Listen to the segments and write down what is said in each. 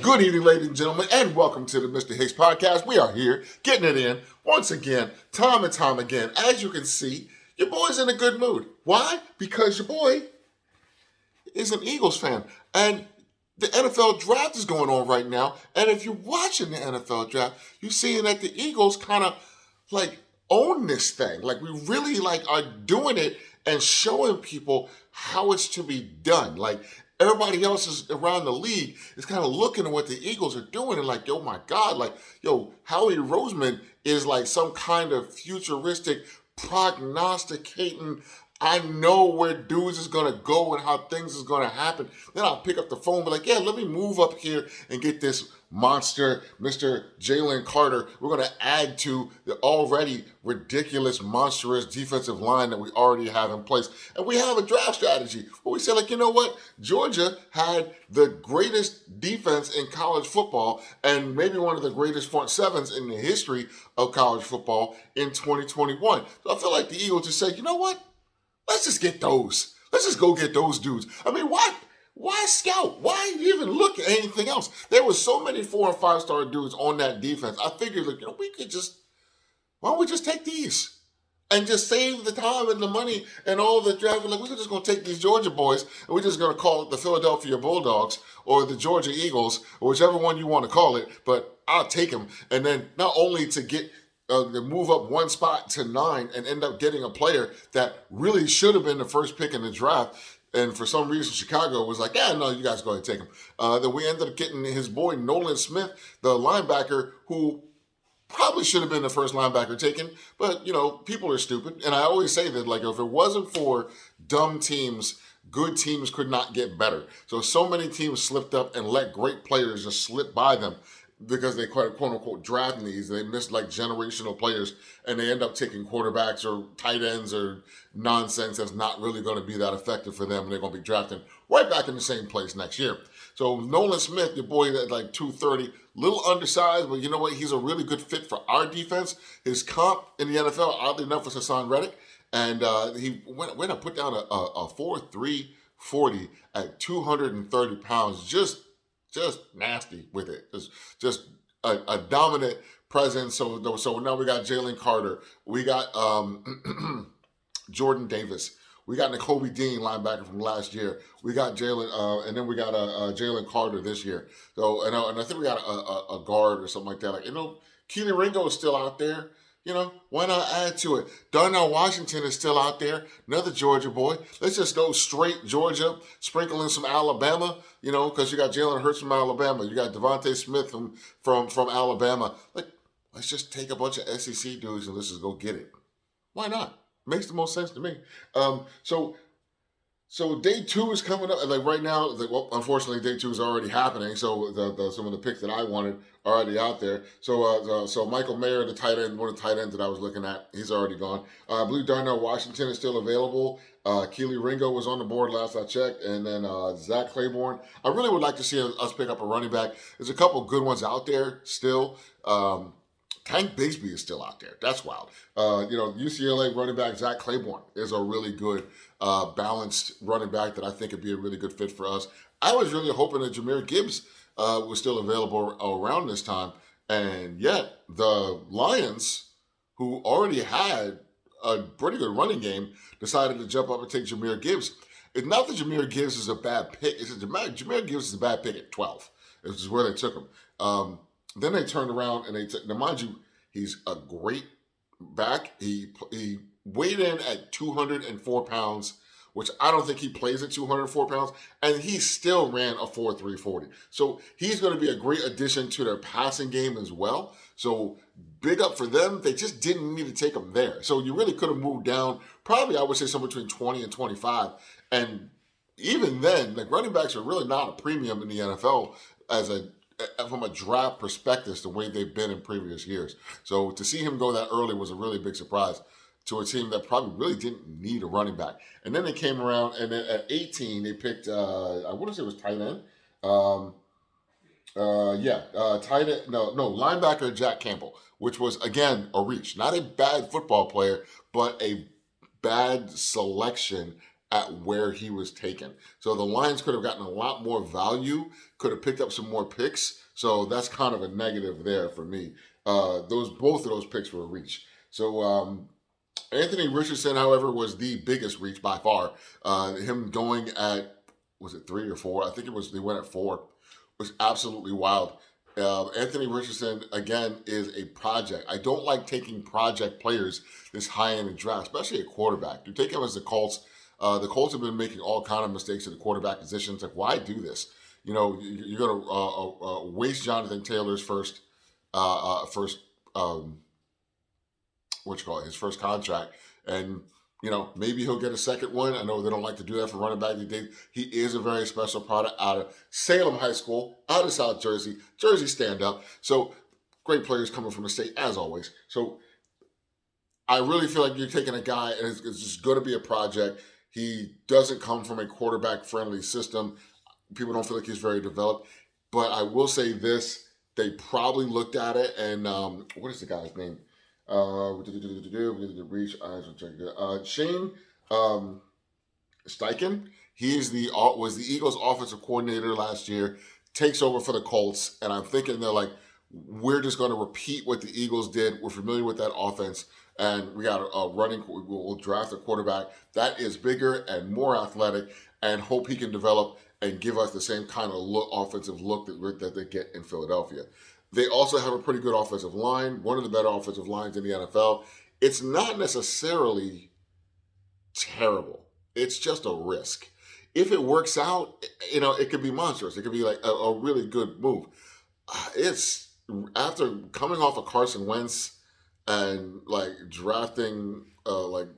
Good evening, ladies and gentlemen, and welcome to the Mr. Hicks Podcast. We are here getting it in once again, time and time again. As you can see, your boy's in a good mood. Why? Because your boy is an Eagles fan. And the NFL draft is going on right now. And if you're watching the NFL draft, you're seeing that the Eagles kind of like own this thing. Like we really are doing it and showing people how it's to be done. Like everybody else is around the league is kind of looking at what the Eagles are doing and like, yo, my God, like, yo, Howie Roseman is like some kind of futuristic prognosticating. I know where dudes is going to go and how things is going to happen. Then I'll pick up the phone and be like, yeah, let me move up here and get this monster, Mr. Jalen Carter. We're going to add to the already ridiculous, monstrous defensive line that we already have in place. And we have a draft strategy where we say, like, you know what? Georgia had the greatest defense in college football and maybe one of the greatest front sevens in the history of college football in 2021. So I feel like the Eagles just say, you know what? Let's just get those. Let's just go get those dudes. I mean, why scout? Why even look at anything else? There were so many 4 and 5 star dudes on that defense. I figured, like, we could just, why don't we just take these and just save the time and the money and all the draft? Like, we're just going to take these Georgia boys and we're just going to call it the Philadelphia Bulldogs or the Georgia Eagles or whichever one you want to call it. But I'll take them. And then not only to get to move up one spot to 9 and end up getting a player that really should have been the first pick in the draft. And for some reason, Chicago was like, yeah, no, you guys go ahead and take him. Then we ended up getting his boy, Nolan Smith, the linebacker, who probably should have been the first linebacker taken. But, people are stupid. And I always say that, like, if it wasn't for dumb teams, good teams could not get better. So many teams slipped up and let great players just slip by them, because they quote unquote draft these. They miss like generational players and they end up taking quarterbacks or tight ends or nonsense that's not really going to be that effective for them. And they're going to be drafting right back in the same place next year. So Nolan Smith, your boy at like 230, little undersized, but you know what? He's a really good fit for our defense. His comp in the NFL, oddly enough, was Hassan Reddick. And he went and put down a 4.3 40 at 230 pounds. Just nasty with it. Just a dominant presence. So now we got Jalen Carter. We got Jordan Davis. We got N'Kobe Dean, linebacker from last year. We got Jalen, and then we got Jalen Carter this year. So and I think we got a guard or something like that. Like Keely Ringo is still out there. Why not add to it? Darnell Washington is still out there, another Georgia boy. Let's just go straight Georgia, sprinkle in some Alabama, because you got Jalen Hurts from Alabama. You got Devontae Smith from Alabama. Like, let's just take a bunch of SEC dudes and let's just go get it. Why not? Makes the most sense to me. So day 2 is coming up. Like right now, unfortunately, day 2 is already happening. So some of the picks that I wanted are already out there. So Michael Mayer, the tight end, one of the tight ends that I was looking at, he's already gone. I believe Darnell Washington is still available. Keely Ringo was on the board last I checked, and then Zach Claiborne. I really would like to see us pick up a running back. There's a couple good ones out there still. Tank Bigsby is still out there. That's wild. UCLA running back Zach Claiborne is a really good balanced running back that I think would be a really good fit for us. I was really hoping that Jahmyr Gibbs was still available around this time. And yet the Lions, who already had a pretty good running game, decided to jump up and take Jahmyr Gibbs. It's not that Jahmyr Gibbs is a bad pick. It's that Jahmyr Gibbs is a bad pick at 12. This is where they took him. Then they turned around and now mind you, he's a great back. He weighed in at 204 pounds, which I don't think he plays at 204 pounds, and he still ran a 4.3 40. So he's going to be a great addition to their passing game as well. So big up for them. They just didn't need to take him there. So you really could have moved down, probably I would say somewhere between 20 and 25. And even then, like running backs are really not a premium in the NFL from a draft perspective, the way they've been in previous years. So to see him go that early was a really big surprise to a team that probably really didn't need a running back. And then they came around, and then at 18, they picked, I want to say it was tight end. Tight end, linebacker Jack Campbell, which was, again, a reach. Not a bad football player, but a bad selection at where he was taken. So the Lions could have gotten a lot more value, could have picked up some more picks. So that's kind of a negative there for me. Both of those picks were a reach. So Anthony Richardson, however, was the biggest reach by far. Him going at, was it 3 or 4? I think it was, they went at 4. Was absolutely wild. Anthony Richardson, again, is a project. I don't like taking project players this high in the draft, especially a quarterback. You take him as the Colts. The Colts have been making all kind of mistakes at the quarterback position. It's like, why do this? You know, you're going to waste Jonathan Taylor's first what you call it, his first contract, and you know, maybe he'll get a second one. I know they don't like to do that for running back these days. He is a very special product out of Salem High School, out of South Jersey. Jersey stand up. So great players coming from the state, as always. So I really feel like you're taking a guy, and it's just going to be a project. He doesn't come from a quarterback-friendly system. People don't feel like he's very developed. But I will say this, they probably looked at it, and what is the guy's name? Reach Shane Steichen. Was the Eagles' offensive coordinator last year. Takes over for the Colts, and I'm thinking they're like, we're just going to repeat what the Eagles did. We're familiar with that offense, and we got a running. We'll draft a quarterback that is bigger and more athletic, and hope he can develop and give us the same kind of offensive look that they get in Philadelphia. They also have a pretty good offensive line, one of the better offensive lines in the NFL. It's not necessarily terrible. It's just a risk. If it works out, you know, it could be monstrous. It could be like a really good move. It's after coming off of Carson Wentz and like drafting like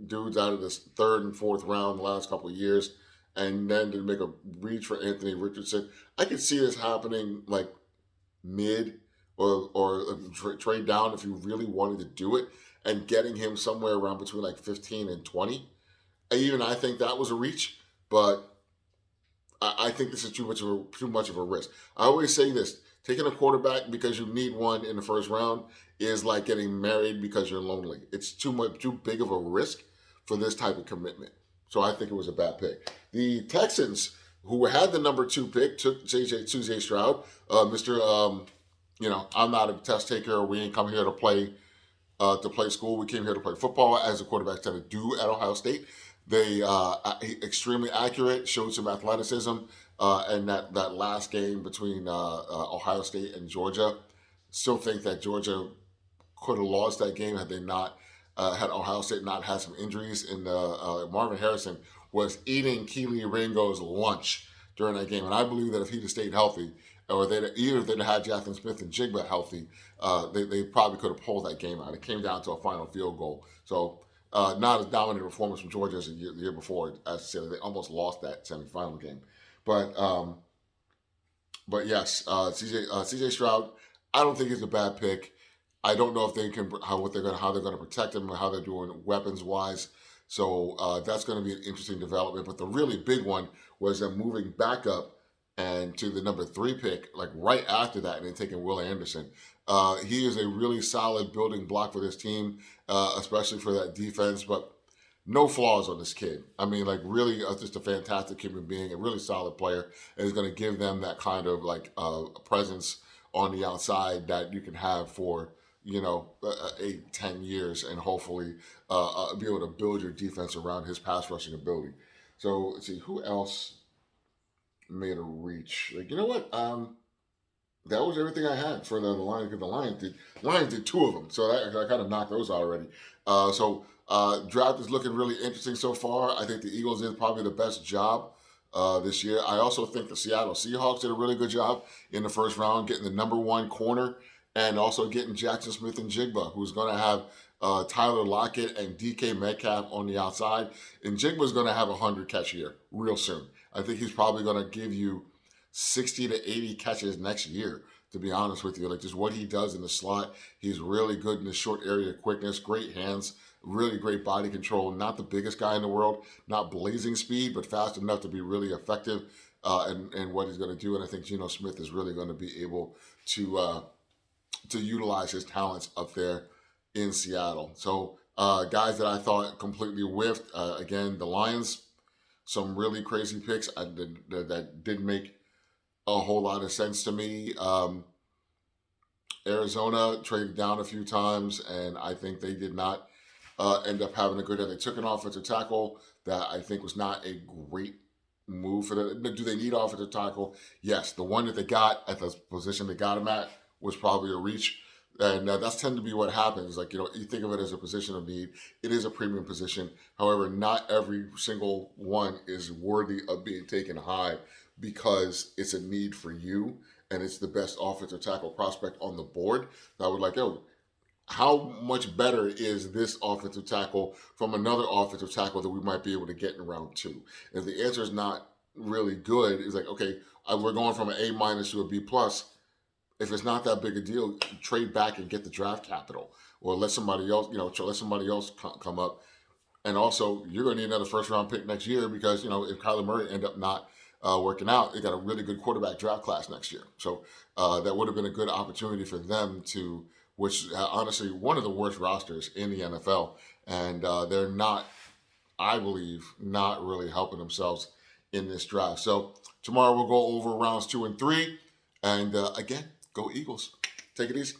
dudes out of this third and fourth round the last couple of years, and then to make a reach for Anthony Richardson, I could see this happening like mid or trade down if you really wanted to do it, and getting him somewhere around between like 15 and 20. Even I think that was a reach, but I think this is too much of a risk. I always say this: taking a quarterback because you need one in the first round is like getting married because you're lonely. It's too big of a risk for this type of commitment. So I think it was a bad pick. The Texans, who had the number 2 pick, took CJ Stroud. You know, I'm not a test taker. We ain't come here to play school. We came here to play football, as the quarterbacks tend to do at Ohio State. They extremely accurate, showed some athleticism, and that last game between Ohio State and Georgia. Still think that Georgia could have lost that game had they not had Ohio State not had some injuries. And Marvin Harrison was eating Keely Ringo's lunch during that game, and I believe that if he'd have stayed healthy, or they'd have had Jackson Smith and Jigba healthy, they probably could have pulled that game out. It came down to a final field goal. So not as dominant a performance from Georgia as the year before. As I said, they almost lost that semifinal game. But yes, CJ Stroud, I don't think he's a bad pick. I don't know if they can how they're going to protect him and how they're doing weapons wise. So that's going to be an interesting development. But the really big one was them moving back up and to the number 3 pick, like right after that, and then taking Will Anderson. He is a really solid building block for this team, especially for that defense. But no flaws on this kid. I mean, like really just a fantastic human being, a really solid player, and is going to give them that kind of like presence on the outside that you can have for 8-10 years, and hopefully be able to build your defense around his pass rushing ability. So let's see, who else made a reach? Like, you know what? That was everything I had for the Lions. The Lions did 2 of them, so I kind of knocked those out already. Draft is looking really interesting so far. I think the Eagles did probably the best job this year. I also think the Seattle Seahawks did a really good job in the first round, getting the number 1 corner, and also getting Jackson Smith and Jigba, who's going to have Tyler Lockett and DK Metcalf on the outside. And Jigba's going to have a 100-catch year real soon. I think he's probably going to give you 60 to 80 catches next year, to be honest with you. Like, just what he does in the slot. He's really good in the short area quickness, great hands, really great body control. Not the biggest guy in the world, not blazing speed, but fast enough to be really effective in what he's going to do. And I think Geno Smith is really going to be able to utilize his talents up there in Seattle. So guys that I thought completely whiffed, again, the Lions. some really crazy picks that didn't make a whole lot of sense to me. Arizona traded down a few times, and I think they did not end up having a good year. They took an offensive tackle that I think was not a great move for them. Do they need offensive tackle? Yes. The one that they got at the position they got him at was probably a reach. And that's tend to be what happens. Like, you think of it as a position of need. It is a premium position. However, not every single one is worthy of being taken high because it's a need for you and it's the best offensive tackle prospect on the board. I would like, how much better is this offensive tackle from another offensive tackle that we might be able to get in round two? If the answer is not really good, it's like, okay, we're going from an A minus to a B plus. If it's not that big a deal, trade back and get the draft capital, or let somebody else, come up. And also, you're going to need another first round pick next year because if Kyler Murray end up not working out, they got a really good quarterback draft class next year. So that would have been a good opportunity for them to, which honestly one of the worst rosters in the NFL, and they're not, I believe, not really helping themselves in this draft. So tomorrow we'll go over rounds 2 and 3, and again, go Eagles. Take it easy.